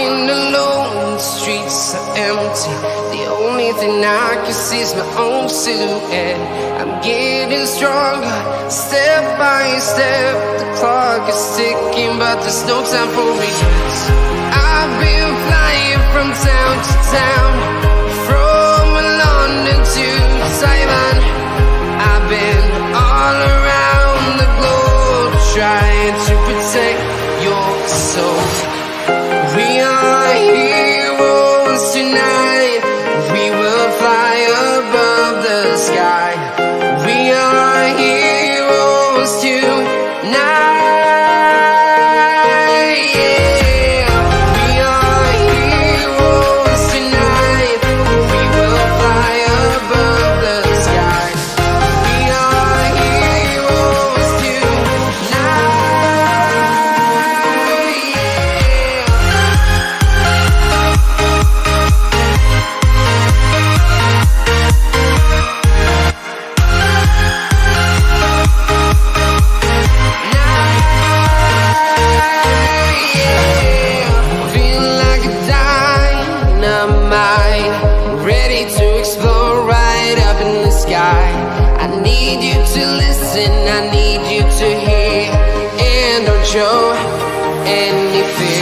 Walking alone, the streets are empty. The only thing I can see is my own silhouette. I'm getting stronger, step by step. The clock is ticking, but there's no time for regrets. I've been flying from town to town, from London to Taiwan. I've been all around the globe, trying to protect your soul. We are heroes tonight. We will fly above the sky. We are heroes tonight. Yeah. We are heroes tonight. We will fly above the sky. We are heroes tonight. Ready to explore right up in the sky. I need you to listen, I need you to hear, and don't show any fear.